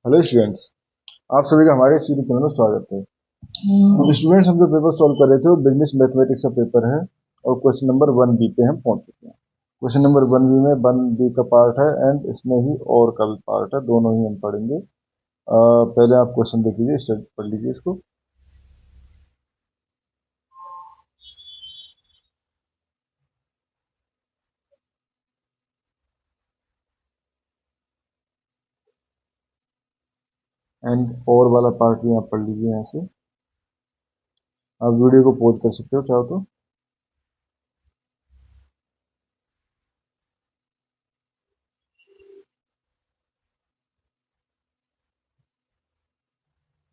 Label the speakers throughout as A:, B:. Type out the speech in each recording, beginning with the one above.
A: Hello students, आप सभी का हमारे इस यूट्यूब चैनल में स्वागत है। स्टूडेंट्स, हम जो पेपर सॉल्व कर रहे थे वो बिजनेस मैथमेटिक्स का पेपर है और क्वेश्चन नंबर 1B पे हम पहुंच चुके हैं। क्वेश्चन नंबर 1B में 1B का पार्ट है एंड इसमें ही और का भी पार्ट है, दोनों ही हम पढ़ेंगे। पहले आप क्वेश्चन देख लीजिए, स्टडी पढ़ लीजिए इसको। एंड और वाला पार्ट भी आप पढ़ लीजिए। यहाँ से आप वीडियो को पॉज कर सकते हो चाहो तो।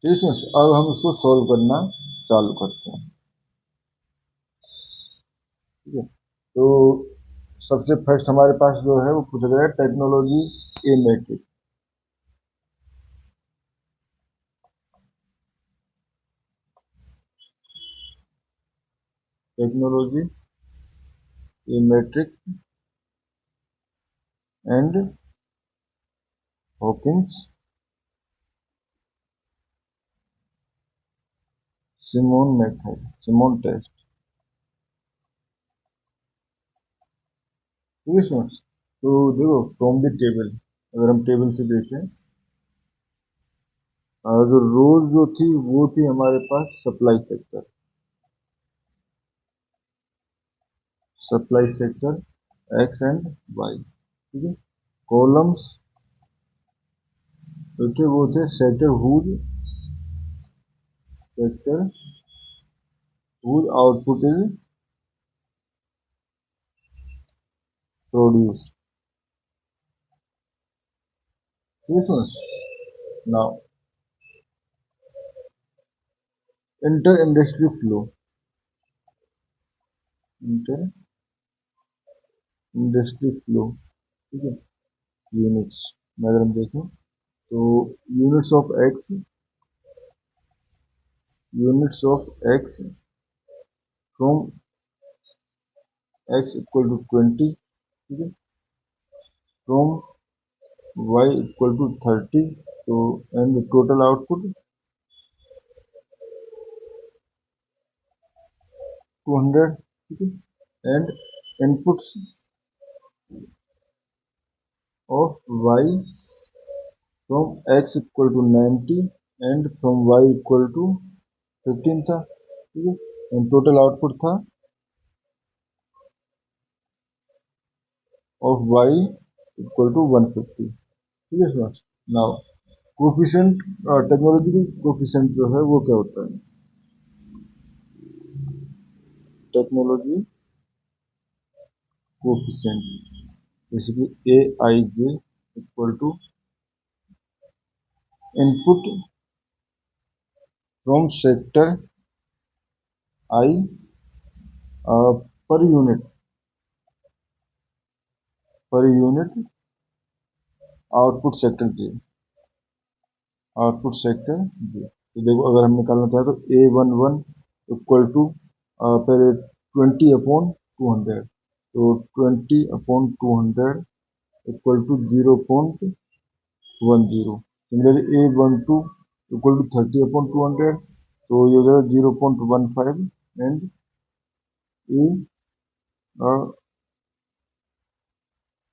A: ठीक है, अब हम इसको सॉल्व करना चालू करते हैं। ठीक है, तो सबसे फर्स्ट हमारे पास जो है वो पूछा गया है technology A matrix. Technology A matrix and Hawkins Simon method, Simon test. ठीक है स्टूडेंट्स, तो देखो फ्रॉम द टेबल, अगर हम टेबल से देखें, जो रोज जो थी वो थी हमारे पास supply sector, supply sector X and Y. ठीक है, कॉलम्स जो थे वो थे sector whose, sector whose output is produce. ठीक है students, now inter industry flow, inter industry flow. ठीक है, यूनिट्स में अगर हम देखें तो units of X, units of X from X equal to 20, ठीक है, फ्रॉम वाई इक्वल टू 30, तो एंड टोटल आउटपुट 200। ठीक है, and inputs of Y from X equal to 90 and from Y equal to 15 था। ठीक है, एंड टोटल आउटपुट था of Y equal to 150। ठीक है सर, नाउ कोफिशिएंट, टेक्नोलॉजी की कोफिशिएंट जो है वो क्या होता है? टेक्नोलॉजी कोफिशिएंट जैसे कि A I J equal to input from sector I per unit, per unit output sector J, output sector J. तो देखो अगर हम निकालना चाहें तो A11 इक्वल टू पहले 20/200, तो 20/200 equal to 0.10। Similarly A12 equal to 30/200, तो ये हो जाएगा 0.15। एंड ए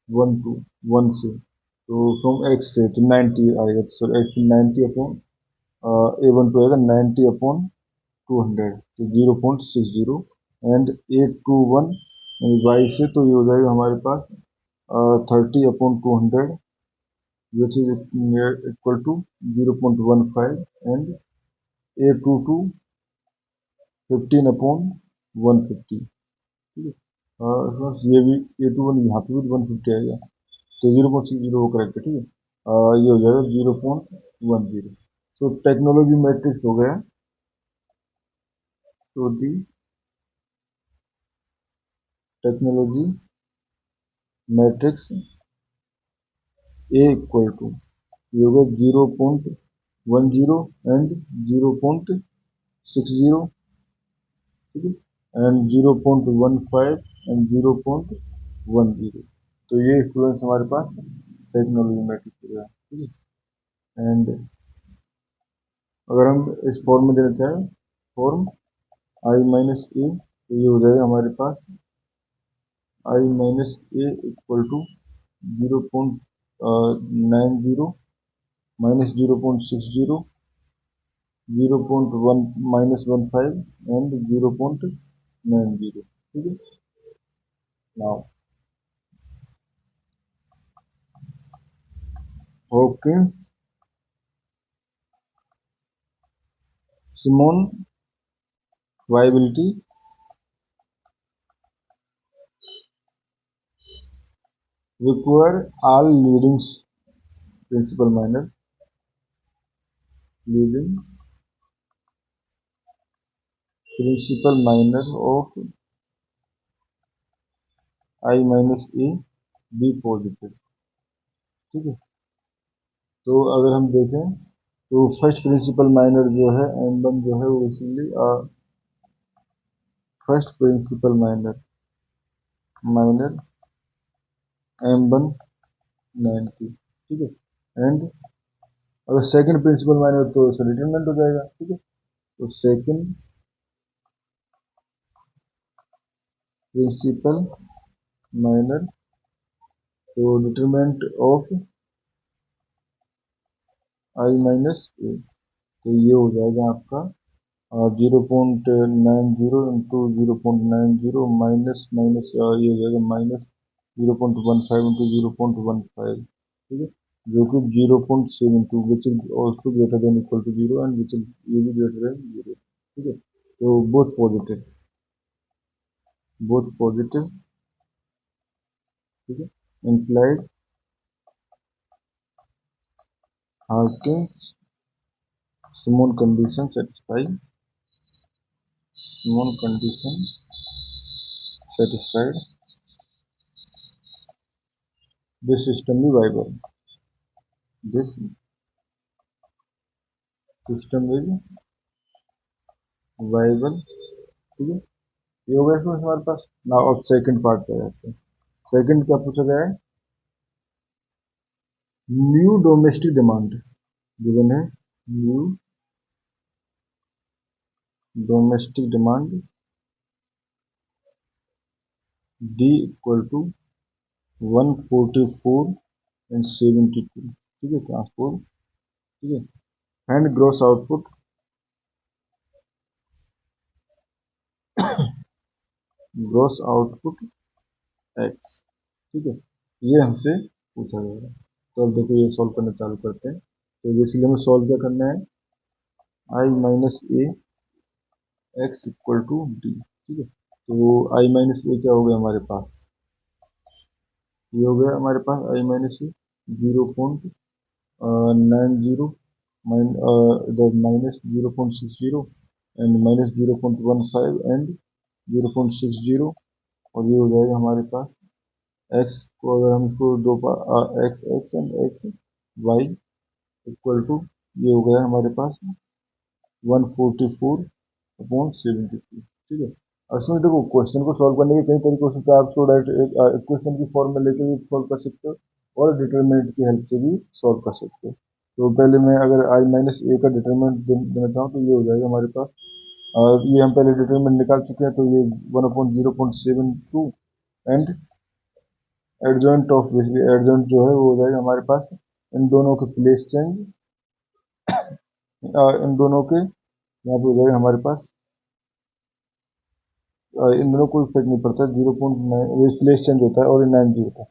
A: 1 से, तो फ्रॉम एक्स से तो 90 आएगा, तो एक्स 90 A12 आएगा 90/200, तो 0.60। एंड A21 वाई से, तो ये हो जाएगा हमारे पास 30/200 which is equal to 0.15। And A22 15/150। ठीक है, ये भी A21 यहाँ पे भी 150 आएगा, तो 0.60 वो करेक्ट है। ठीक है, ये हो जाएगा 0.10। तो टेक्नोलॉजी मैट्रिक्स हो गया। तो the technology matrix A equal to, ये होगा 0.10 एंड 0.60। ठीक है, एंड 0.15 एंड 0.10। तो ये स्टूडेंट्स हमारे पास टेक्नोलॉजी मैट्रिक्स हो गया। ठीक है, एंड अगर हम इस फॉर्म में देना चाहें फॉर्म आई माइनस ए, तो ये हो जाएगा हमारे पास I minus A equal to 0.90 minus 0.60 0.1 -15 and 0.90। ठीक है। Now Hawkins Simon viability require all leading principal minor leading principal minor of I minus a be positive। ठीक है। तो अगर हम देखें तो फर्स्ट प्रिंसिपल माइनर जो है M1 जो है वो इसीलिए first principle minor minor M1 90। ठीक है। एंड अगर सेकंड प्रिंसिपल माइनर तो इसका डिटरमिनेंट हो जाएगा। ठीक है। तो सेकंड प्रिंसिपल माइनर, तो डिटरमिनेंट ऑफ आई माइनस ए, तो ये हो जाएगा आपका 0.90 इंटू 0.90 माइनस माइनस ये हो जाएगा माइनस 0.15 इंटू 0.15। ठीक है। जो कि 0.72 which is also greater than equal to 0 and which is ये भी ग्रेटर देन 0। ठीक है। तो बोथ पॉजिटिव। ठीक है। implied Hawkins Simon condition satisfied, this system is viable, this system is viable। ठीक है। ये हो गया इसमें हमारे पास ना। अब सेकंड पार्ट पे जाते हैं। सेकंड क्या पूछा गया है, न्यू डोमेस्टिक डिमांड गिवन है, new domestic demand D equal to 144 and 72। ठीक है। ट्रांसपोर्ट। ठीक है। And gross output X. ठीक है। ये हमसे पूछा जाएगा। तो अब देखो ये सॉल्व करना चालू करते हैं। तो बेसिकली हमें सॉल्व क्या करना है, I minus A X equal to D. ठीक है। तो आई माइनस ए क्या हो गया हमारे पास, ये हो गया हमारे पास आई माइनस ए 0.90 इधर माइनस 0.60 एंड माइनस 0.15 एंड 0.60, और ये हो जाएगा हमारे पास एक्स को अगर हम इसको दो X X and X Y equal to, ये हो गया हमारे पास 144/72। ठीक है। और इसमें देखो क्वेश्चन को सॉल्व करने के कई तरीके हो सकते हैं। आप इसको डायरेक्ट इक्वेशन की फॉर्म में लेके भी सॉल्व कर सकते हो और डिटरमिनेंट की हेल्प से भी सॉल्व कर सकते हो। तो पहले मैं अगर आई माइनस ए का डिटरमिनेंट देना चाहूँ तो ये हो जाएगा हमारे पास, और ये हम पहले डिटरमिनेंट निकाल चुके हैं, तो ये 1/0.72 and adjoint of basically adjoint जो है वो हो जाएगा हमारे पास इन दोनों के प्लेस चेंज, इन दोनों के यहाँ पे हो जाएगा हमारे पास इन दोनों को इफेक्ट नहीं पड़ता, 0.9 प्लेस चेंज होता है और 90 होता है,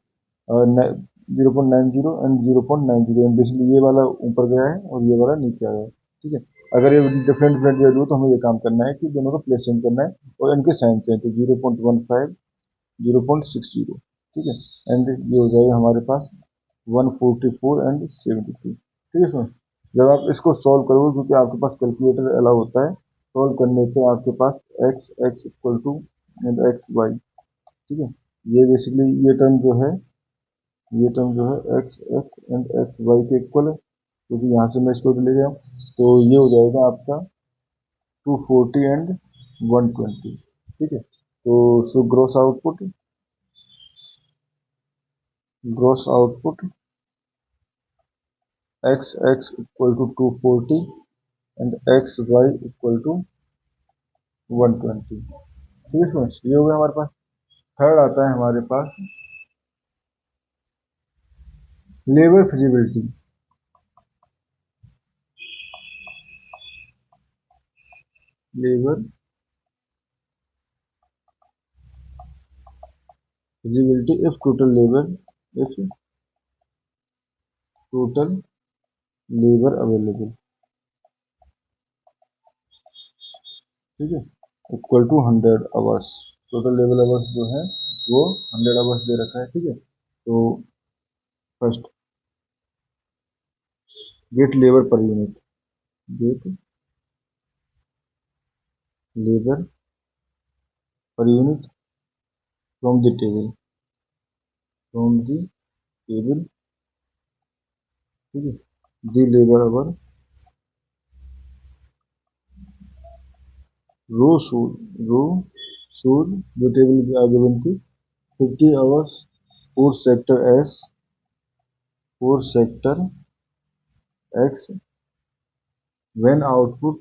A: 0.90 एंड 0.90 एंड बेसिकली ये वाला ऊपर गया है और ये वाला नीचे आया है। ठीक है। अगर ये डिफरेंट डिफरेंट वैल्यू तो हमें ये काम करना है कि दोनों का प्लेस चेंज करना है और इनके साइन चेंज, तो 0.15 0.60। ठीक है। एंड ये हो जाएगा हमारे पास 144 एंड 72। ठीक है सर। जब आप इसको सॉल्व करोगे, क्योंकि आपके पास कैलकुलेटर अलाउ होता है, सॉल्व करने पे आपके पास X X equal to and X Y. ठीक है। ये बेसिकली ये टर्म जो है, ये टर्म जो है X X and X Y के इक्वल है, क्योंकि यहाँ से मैं इसको ले गया, तो ये हो जाएगा आपका 240 एंड 120। ठीक है। तो so gross output X X equal to 240 and X Y equal to 120। ठीक है स्टूडेंट्स, ये हो गया हमारे पास। थर्ड आता है हमारे पास labour feasibility. Labour feasibility if total labour available, ठीक है, equal to 100 hours. Total labour hours जो है वो 100 आवर्स दे रखा है। ठीक है, तो first get labour per unit, get labour per unit from the table, ठीक है, the labour hour row should जो टेबल की आगे बनती 50 hours for sector X when output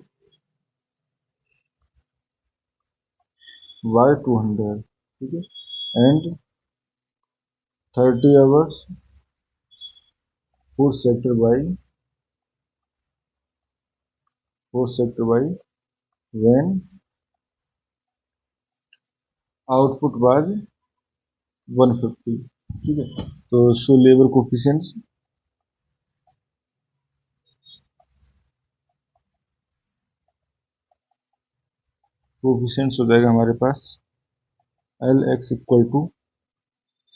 A: Y 200, ठीक है, and 30 hours for sector Y when output was 150। ठीक है, तो शो लेबर कोफिशिएंट्स, हो जाएगा हमारे पास L X equal to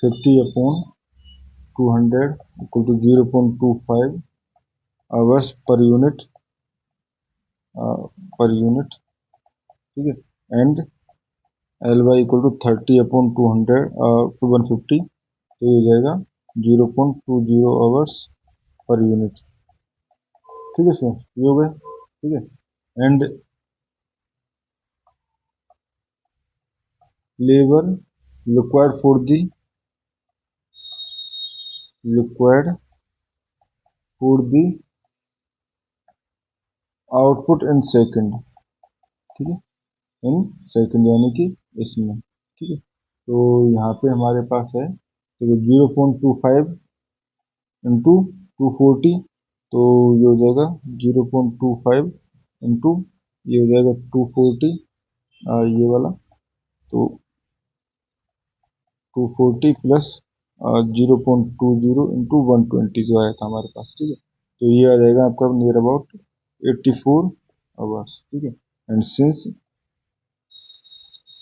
A: 50/200 equal to 0.25 hours per unit, ठीक है, and L Y equal to 30/200 to 150, तो ये हो जाएगा 0.20 आवर्स पर यूनिट। ठीक है सर, ये हो गया। ठीक है, and labour required for the output in second, ठीक है, इन सेकंड यानी कि इसमें। ठीक है, तो यहाँ पे हमारे पास है तो 0.25 इंटू 240, तो ये हो जाएगा 0.25 इंटू ये हो जाएगा 240, ये वाला, तो 240 प्लस 0.20 इंटू 120 जो आया था हमारे पास। ठीक है, तो ये आ जाएगा आपका नियर अबाउट 84 आवर्स। ठीक है, and since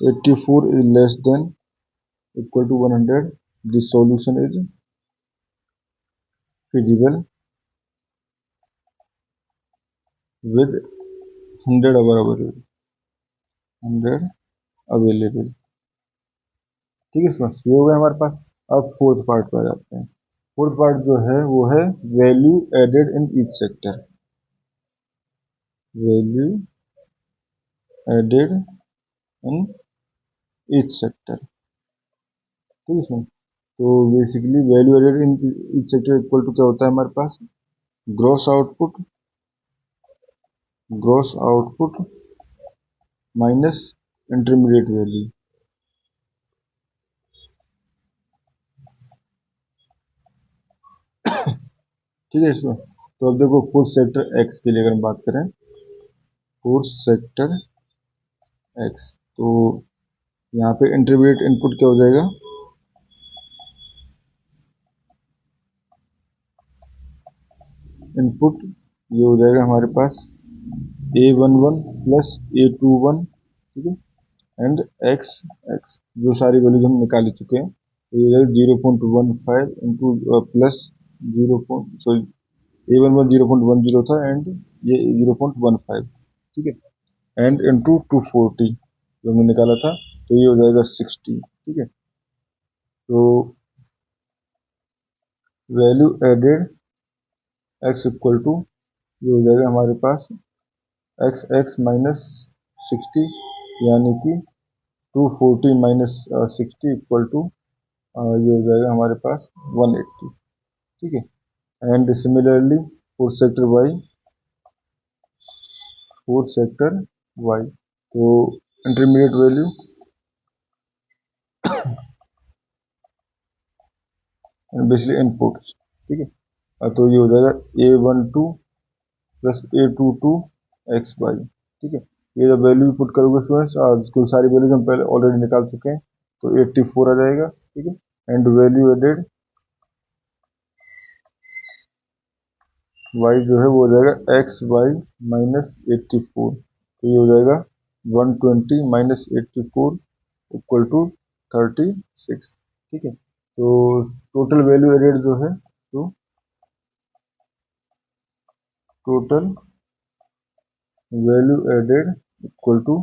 A: 84 is less than equal to 100, this solution is feasible with 100 hour available, 100 available. ठीक है स्टूडेंट्स, ये हो गया हमारे पास। अब फोर्थ पार्ट पर आ जाते हैं। फोर्थ पार्ट जो है वो है value added in each sector, value added in each sector. ठीक है स्टूडेंट, तो basically value added in each sector equal to क्या होता है हमारे पास, gross output minus intermediate value. ठीक है स्टूडेंट, तो अब देखो फोर्थ सेक्टर एक्स के लिए अगर हम बात करें, फोर्थ सेक्टर एक्स, तो यहाँ पे इंटरमीडिएट इनपुट क्या हो जाएगा, इनपुट ये हो जाएगा हमारे पास A11 प्लस A21, ठीक है, एंड एक्स एक्स जो सारी वैल्यूज हम निकाल ही चुके हैं, तो ये 0.15 इंटू प्लस 0. सॉरी A11 0.10 था एंड ये 0.15, ठीक है, एंड इंटू 240 जो हमने निकाला था, तो ये हो जाएगा 60। ठीक है, तो value added X equal to ये हो जाएगा हमारे पास एक्स एक्स माइनस 60, यानी कि 240 माइनस 60 इक्वल टू ये हो जाएगा हमारे पास 180। ठीक है, and similarly fourth sector Y. तो इंटरमीडिएट वैल्यू बेसिकली इनपुट्स, ठीक है। तो ये हो जाएगा A12 plus A22 x Y, ठीक है। ये जब वैल्यू पुट करोगे स्टूडेंट्स, कुल सारी वैल्यूज हम पहले ऑलरेडी निकाल चुके हैं, तो 84 आ जाएगा, ठीक है। एंड वैल्यू एडेड y जो है वो हो जाएगा एक्स वाई माइनस 84, तो ये हो जाएगा 120 माइनस 84 इक्वल टू 36, ठीक है। तो टोटल वैल्यू एडेड जो है, तो total value added equal to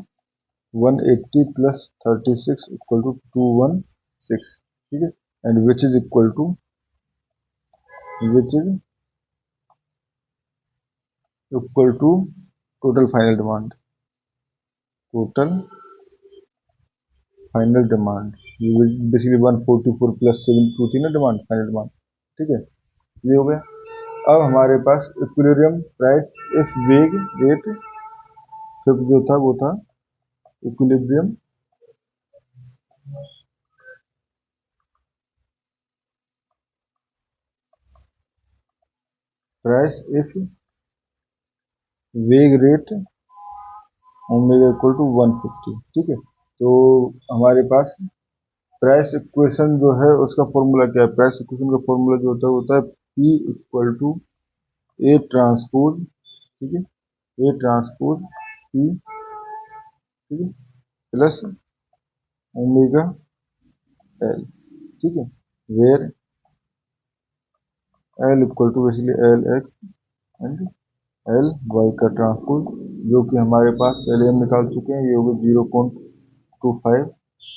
A: 180 plus 36 equal to 216, ठीक है। And which is equal to total final demand, ये बेसिकली 144 प्लस 723 ना डिमांड, फाइनल डिमांड, ठीक है। ये हो गया। अब हमारे पास इक्विलिब्रियम प्राइस इफ वेग रेट, फिफ्थ जो था वो था इक्विलिब्रियम प्राइस इफ वेग रेट ओमेगा इक्वल टू 150, ठीक है। तो हमारे पास प्राइस इक्वेशन जो है उसका फॉर्मूला क्या है? प्राइस इक्वेशन का फॉर्मूला जो होता है P equal to A transpose, ठीक है, ए ट्रांसपोज P, ठीक है, प्लस ओमेगा एल, ठीक है, where L equal to basically L X and L Y का ट्रांसपोज, जो कि हमारे पास पहले हम निकाल चुके हैं। ये हो गया 0.25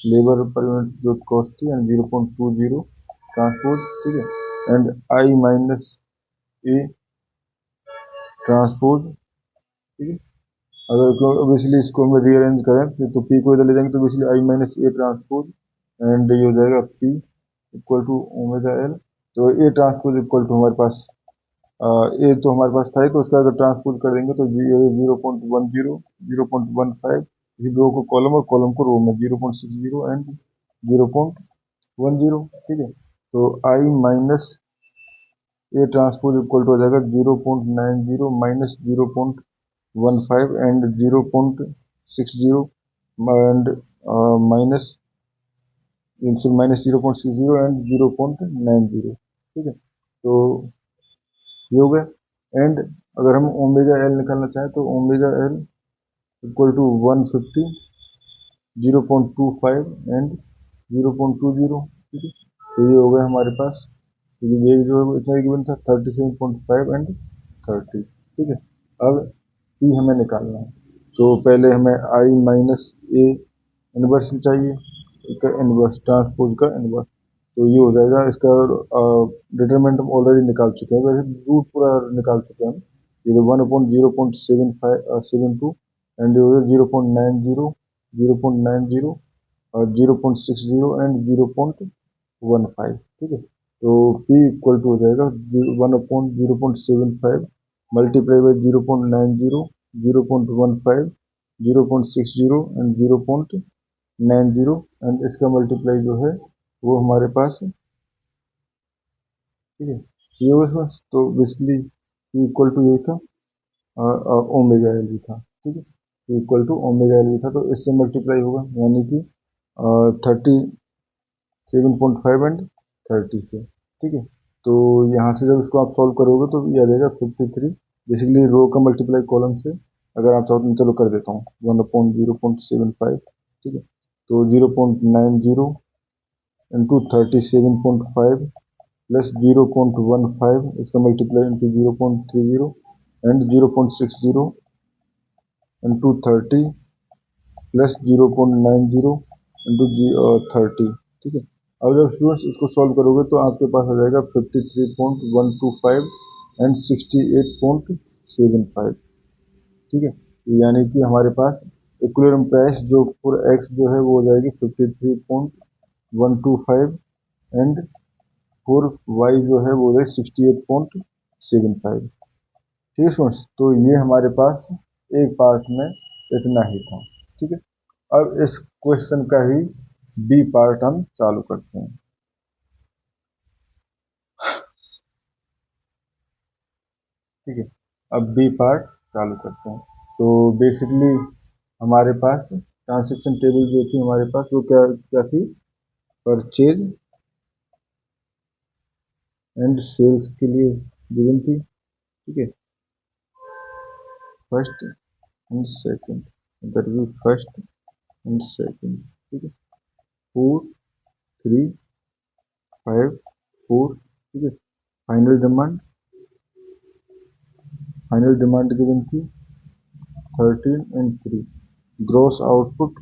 A: लेबर पर यूनिट जो कॉस्ट थी, एंड 0.20 ट्रांसपोज, ठीक है, and I minus A transpose, ठीक है। अगर बेसिकली इसको हम रीअरेंज करें तो पी को इधर ले जाएंगे तो basically I minus A transpose, and ये हो जाएगा P equal to omega L. तो ए ट्रांसपोज इक्वल टू हमारे पास ए तो हमारे पास था ही, तो उसका अगर ट्रांसपोज कर देंगे तो 0.15 इसी रो को कॉलम और कॉलम को रो में 0.60 एंड 0.10, ठीक है। तो I minus A transpose equal to हो जाएगा 0.90 minus 0.15 and 0.60 and minus minus 0.60 and 0.90, ठीक है। तो ये हो गया। एंड अगर हम ओमेगा एल निकालना चाहें तो ओमेगा एल इक्वल टू 150, 0.25 एंड 0.20, ठीक है। तो ये हो गया हमारे पास, क्योंकि वेग जो है इतना गिवन था 37.5 एंड 30, ठीक है। अब पी हमें निकालना है, तो पहले हमें आई माइनस ए इनवर्स चाहिए, इसका इनवर्स ट्रांसपोज का इनवर्स, तो ये हो जाएगा इसका डिटरमिनेंट हम ऑलरेडी निकाल चुके हैं, वैसे रूट पूरा निकाल चुके हैं हम। ये 1/0.7572 एंड ये हो गया 0.90 और 0.60 एंड 0.15, ठीक है। तो P इक्वल टू हो जाएगा 1/0.75 मल्टीप्लाई बाई 0.90, 0.15, 0.60 एंड 0.90, एंड इसका मल्टीप्लाई जो है वो हमारे पास, ठीक है, ये होगा। तो बेसिकली इक्वल टू यही था, ओमेगा एल भी था, ठीक है, इक्वल टू ओमेगा एल भी था, तो इससे मल्टीप्लाई होगा, यानी कि 37.5 एंड 30 से, ठीक है। तो यहाँ से जब इसको आप सॉल्व करोगे तो ये आ जाएगा 53, बेसिकली रो का मल्टीप्लाई कॉलम से अगर आप चाहो तो चलो कर देता हूँ 1/0.75, ठीक है। तो 0.90 इंटू 37.5 प्लस 0.15 इसका multiply into 0.30 and 0.60 into 30 plus 0.90 into 30, ठीक है। अब जब स्टूडेंट्स इसको सॉल्व करोगे तो आपके पास आ जाएगा 53.125 एंड 68.75, ठीक है। यानी कि हमारे पास इक्विलिब्रियम प्राइस जो फॉर एक्स जो है वो हो जाएगी 53.125 एंड फॉर वाई जो है वो है 68.75, ठीक है स्टूडेंट्स, तो ये हमारे पास एक पार्ट में इतना ही था। ठीक है, अब इस क्वेश्चन का ही बी पार्ट हम चालू करते हैं। ठीक है, अब बी पार्ट चालू करते हैं। तो बेसिकली हमारे पास ट्रांसैक्शन टेबल जो थी हमारे पास वो क्या क्या थी, परचेज एंड सेल्स के लिए गिवन थी। ठीक है, फर्स्ट एंड सेकंड, दैट भी फर्स्ट एंड सेकंड। ठीक है, 4 3 5 4। ठीक है, final demand, final demand given थी 13 एंड 3। ग्रॉस आउटपुट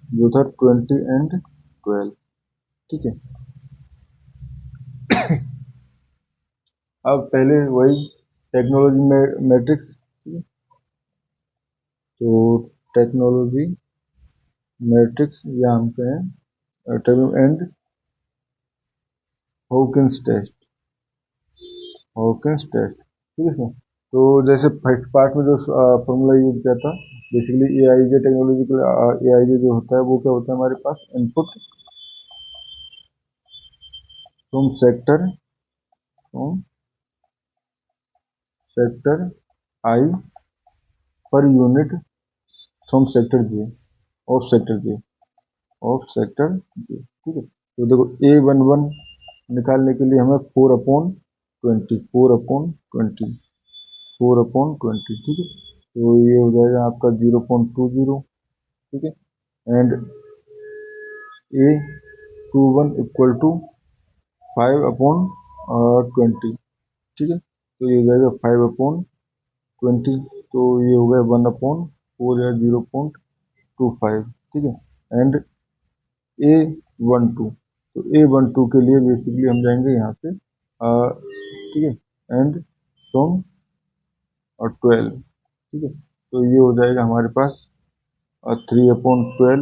A: जो था 20 एंड 12। ठीक है, अब पहले वही टेक्नोलॉजी में मैट्रिक्स। ठीक है, तो टेक्नोलॉजी मैट्रिक्स या हम कहें and Hawkins test, Hawkins test. ठीक है सर, तो जैसे फर्स्ट पार्ट में जो फॉर्मूला यूज किया था, basically A I J technological A I जे जो होता है वो क्या होता है हमारे पास, input from sector, from sector I per unit from sector J, of sector J, of sector J. ठीक है, तो देखो A11 निकालने के लिए हमें 4/20, 4/20, 4/20। ठीक है, तो ये हो जाएगा आपका 0.20। ठीक है, एंड A21 इक्वल टू 5/20। ठीक है, तो ये हो जाएगा 5/20, तो ये हो गया 1/4 या 0.25। ठीक है, एंड A12, तो A12 के लिए बेसिकली हम जाएंगे यहाँ से, ठीक है, एंड फ्रॉम 12। ठीक है, तो ये हो जाएगा हमारे पास 3/12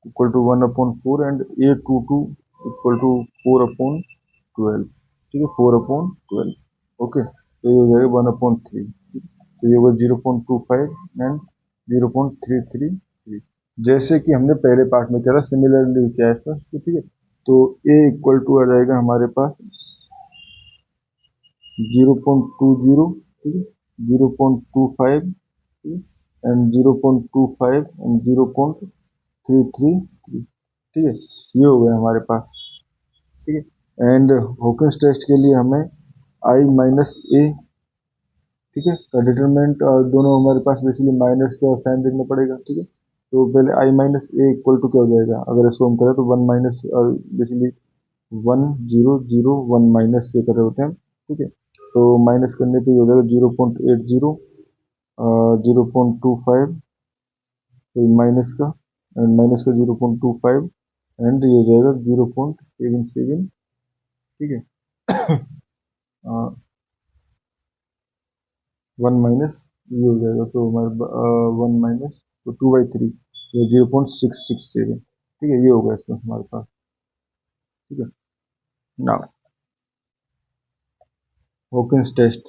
A: equal to 1/4 and A22 equal to 4/12। ठीक है, 4/12। ओके, तो ये हो जाएगा 1/3। तो ये होगा 0.25 एंड 0.333। जैसे कि हमने पहले पार्ट में किया था, सिमिलरली क्या है इसका। ठीक है, तो A इक्वल टू आ जाएगा हमारे पास 0.20। ठीक है, 0.25 एंड 0.25 एंड 0.333। ठीक है, ये हो गया हमारे पास। ठीक है, एंड हॉकिंस टेस्ट के लिए हमें आई माइनस ए, ठीक है, का डिटरमिनेंट दोनों हमारे पास बेसिकली माइनस का साइन देखना पड़ेगा। ठीक है, तो पहले आई माइनस ए इक्वल टू क्या हो जाएगा, अगर इसको हम करें तो 1 माइनस, बेसिकली 1 0 0 1 माइनस से कर रहे होते हैं। ठीक है, तो माइनस करने पे हो जाएगा 0.80, 0.25, तो माइनस का 0.25 एंड ये हो जाएगा 0.77। ठीक है, 1 माइनस ये हो जाएगा, तो हमारे 1 माइनस तो 2/3, ये 0.667। ठीक है, ये होगा इसमें हमारे पास। ठीक है, now Hawkins test,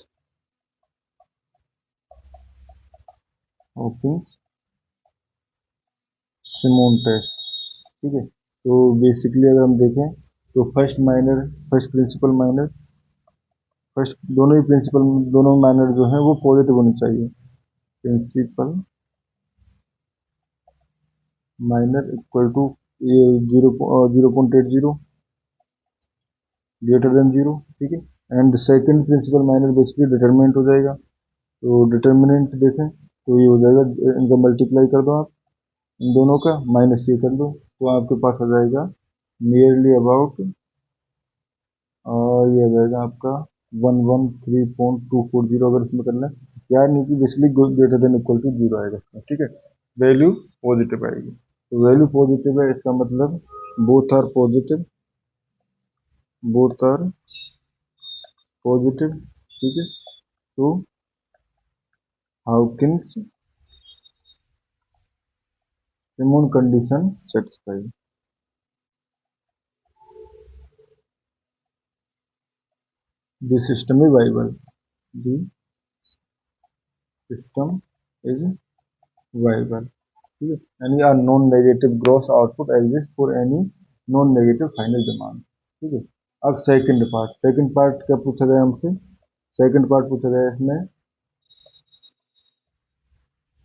A: Hawkins Simon test. ठीक है, तो बेसिकली अगर हम देखें तो फर्स्ट प्रिंसिपल माइनर, फर्स्ट दोनों ही प्रिंसिपल, दोनों माइनर जो है वो पॉजिटिव होने चाहिए। प्रिंसिपल माइनर इक्वल टू ये 0.80 ग्रेटर देन 0। ठीक है, and second principal minor basically determinant हो जाएगा। तो डिटरमिनेंट देखें तो ये हो जाएगा, इनका मल्टीप्लाई कर दो आप, इन दोनों का माइनस ये कर दो, तो आपके पास आ जाएगा नियरली अबाउट, और ये आ जाएगा आपका 113.240। अगर इसमें करना है यार, नहीं कि basically greater than equal to 0 आएगा इसमें। ठीक है, वैल्यू पॉजिटिव आएगी, तो वैल्यू पॉजिटिव है इसका मतलब both are positive, both are positive. ठीक है, तो Hawkins Simon condition satisfied, this system is viable. The system is viable, ठीक है। यानी a non negative gross output exist for any non negative final demand, ठीक है। अब सेकंड पार्ट क्या पूछा गया हमसे? सेकंड पार्ट पूछा गया इसमें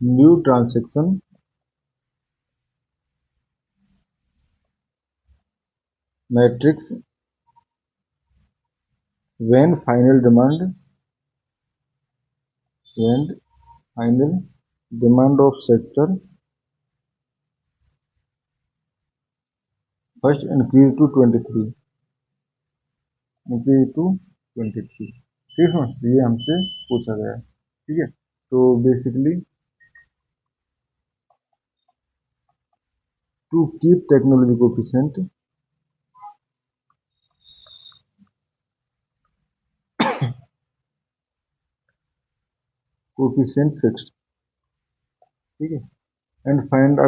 A: new transaction matrix when final demand of sector first increase to 23, ठीक है। ये हमसे पूछा गया है, ठीक है। तो basically to keep technology coefficient fixed, ठीक है। And find the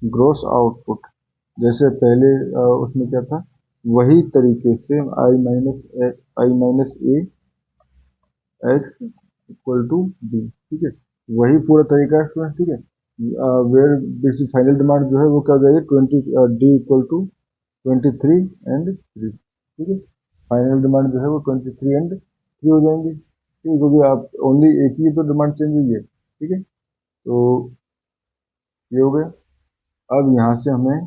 A: gross output, जैसे पहले उसमें क्या था, वही तरीके से I minus A X equal to B, ठीक है। वही पूरा तरीका है स्टूडेंट, ठीक है। वेयर बेसिक फाइनल डिमांड जो है वो क्या हो जाएगी, 23 एंड 3, ठीक है। फाइनल डिमांड जो है वो 23 एंड 3 हो जाएंगे, ठीक है, क्योंकि आप ओनली एक ही तो डिमांड चेंज हुई है, ठीक है। तो ये हो गया। अब यहाँ से हमें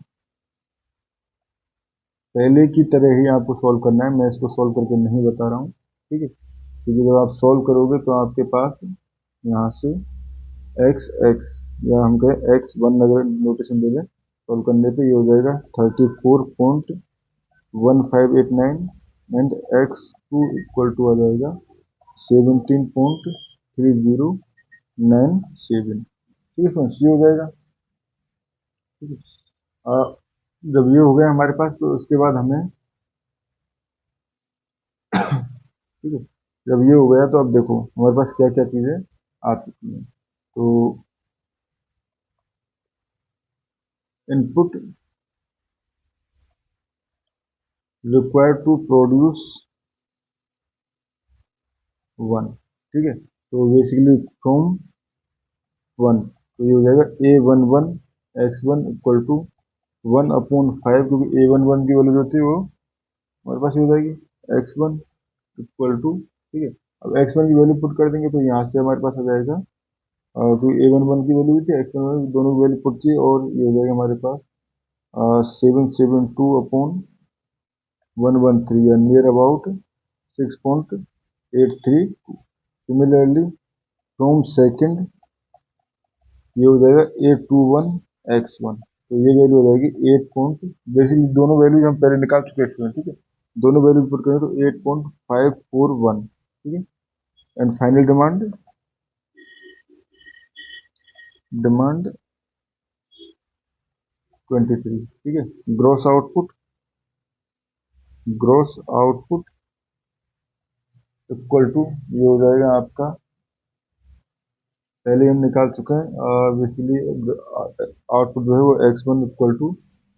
A: पहले की तरह ही आपको सॉल्व करना है, मैं इसको सॉल्व करके नहीं बता रहा हूँ, ठीक है, क्योंकि जब आप सॉल्व करोगे तो आपके पास यहाँ से एक्स एक्स या हम कहें एक्स वन अगर नोटेशन दे दें सॉल्व करने पे, ये हो जाएगा 34.1589 and X two equal to आ जाएगा 17.3097, ठीक है फ्रेंड्स, ये हो जाएगा, ठीक है। जब ये हो गया हमारे पास तो उसके बाद हमें, ठीक है, जब ये हो गया तो अब देखो हमारे पास क्या क्या चीज़ें आ चुकी हैं। तो इनपुट रिक्वायर्ड टू प्रोड्यूस 1, ठीक है। तो बेसिकली फ्रॉम 1, तो ये हो जाएगा A11 x1 इक्वल टू 1/5, क्योंकि A11 की वैल्यू जो थी वो हमारे पास हो जाएगी x1 इक्वल टू, ठीक है। अब x1 की वैल्यू पुट कर देंगे तो यहाँ से हमारे पास आ जाएगा, तो A11 की वैल्यू भी थी, x11 दोनों की वैल्यू पुट की, और ये हो जाएगा हमारे पास 772/113 या near about 6.832। Similarly from second ये हो जाएगा 821x1, तो ये वैल्यू हो जाएगी 8 पॉइंट, बेसिकली दोनों वैल्यूज हम पहले निकाल चुके हैं, ठीक है। दोनों वैल्यू पुट करें तो 8.541, ठीक है। एंड फाइनल डिमांड 23, ठीक है। ग्रोस आउटपुट इक्वल टू, ये हो जाएगा आपका, पहले हम निकाल चुके हैं बेसिकली आउटपुट जो है वो x1 इक्वल टू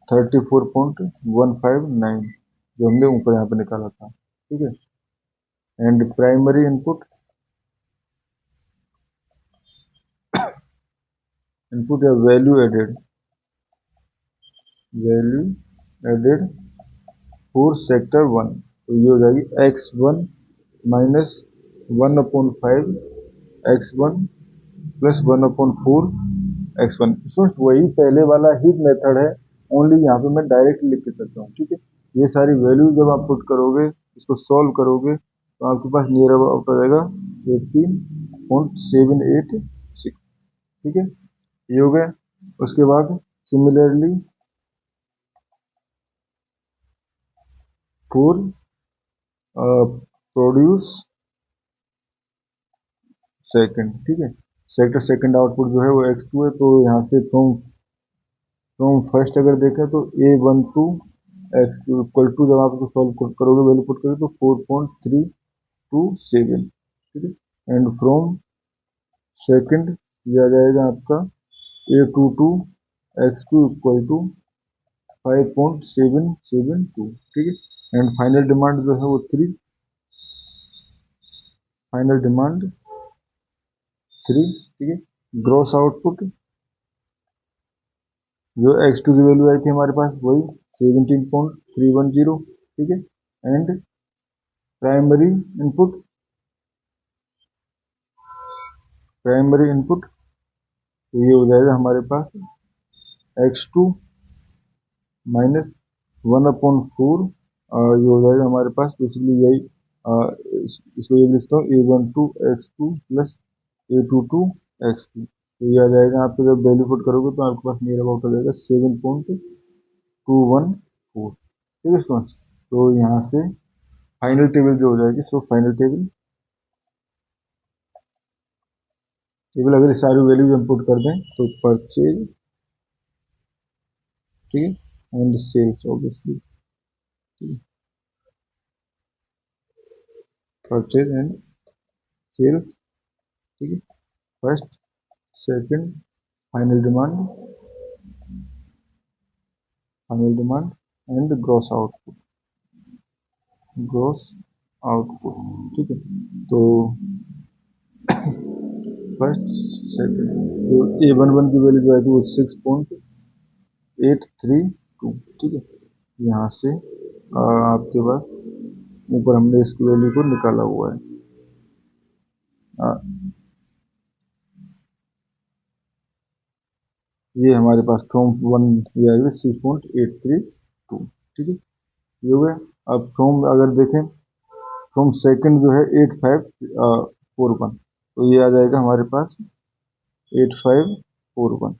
A: 34.159, जो हमने ऊपर यहाँ पे निकाला था, ठीक है। एंड प्राइमरी इनपुट या वैल्यू एडेड फॉर सेक्टर 1, तो ये हो जाएगी x1 minus 1/5 x1 plus 1/4 x1। वही पहले वाला ही मेथड है, ओनली यहाँ पे मैं डायरेक्ट लिख के सकता हूँ, ठीक है। ये सारी वैल्यू जब आप पुट करोगे, इसको सॉल्व करोगे, तो आपके पास नियर अबाउट आ जाएगा 18.786, ठीक है। ये हो गया। उसके बाद सिमिलरली फॉर प्रोड्यूस सेकंड, ठीक है। सेक्टर सेकंड आउटपुट जो है वो x2 है, तो यहाँ से फ्रॉम फर्स्ट अगर देखें तो A12 x2 इक्वल टू, जब आप इसको सॉल्व करोगे वैल्यू पुट करोगे तो 4.327, ठीक है। एंड फ्रॉम सेकंड ये आ जाएगा आपका A22 x2 इक्वल टू 5.772, ठीक है। एंड फाइनल डिमांड जो है वो 3, फाइनल डिमांड 3, ठीक है। ग्रॉस आउटपुट जो x2 की वैल्यू आई थी हमारे पास वही 17.310, ठीक है। एंड प्राइमरी इनपुट, तो ये हो जाएगा हमारे पास x2 माइनस 1/4, ये हो जाएगा हमारे पास बेसिकली यही, इसको ये लिखता हूँ A12x2 प्लस A22 x2, तो ये आ जाएगा आपको, जब वैल्यू पुट करोगे तो आपके पास नियर अबाउट हो जाएगा 7.214, ठीक है स्टूडेंट्स। तो यहाँ से फाइनल टेबल जो हो जाएगी, सो फाइनल टेबल अगर सारी वैल्यूज हम पुट कर दें तो परचेज, ठीक है, and sales obviously, purchase and sales, ठीक है। First, second, final demand and gross output, ठीक है। तो फर्स्ट, सेकंड, तो A11 की वैल्यू जो है वो 6.832, ठीक है। यहाँ से आपके पास ऊपर हमने इसकी वैल्यू को निकाला हुआ है, ये हमारे पास फ्रॉम 1 ये आएगी 6.832, ठीक है, ये हो गया। अब फ्रॉम अगर देखें, फ्रॉम सेकंड जो है 8541, तो ये आ जाएगा हमारे पास 8541,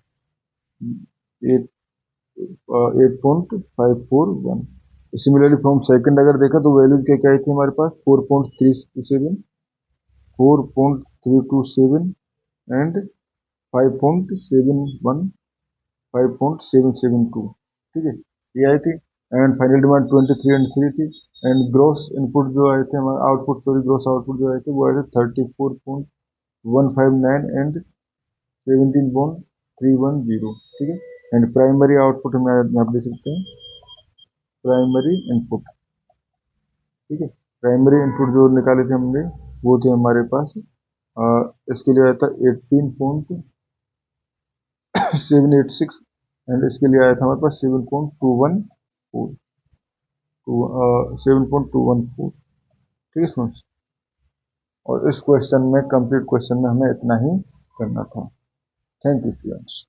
A: 8.541। सिमिलरली फ्रॉम सेकंड अगर देखा तो वैल्यू क्या क्या आई थी हमारे पास, 4.327 एंड 5.71 5.772, ठीक है, ये आई थी। एंड फाइनल डिमांड 23 एंड 3 थी। एंड ग्रोस इनपुट जो आए थे हमारे, आउटपुट सॉरी ग्रोस आउटपुट जो आए थे वो आए थे 34.159 एंड 17.310, ठीक है। एंड प्राइमरी आउटपुट हम यहाँ पे दे सकते हैं, प्राइमरी इनपुट, ठीक है। प्राइमरी इनपुट जो निकाले थे हमने वो थे हमारे पास, इसके लिए आया था 18.786 एंड इसके लिए आया था हमारे पास 7.214, ठीक है स्टूडेंट्स। और इस क्वेश्चन में, कंप्लीट क्वेश्चन में हमें इतना ही करना था। Thank you students.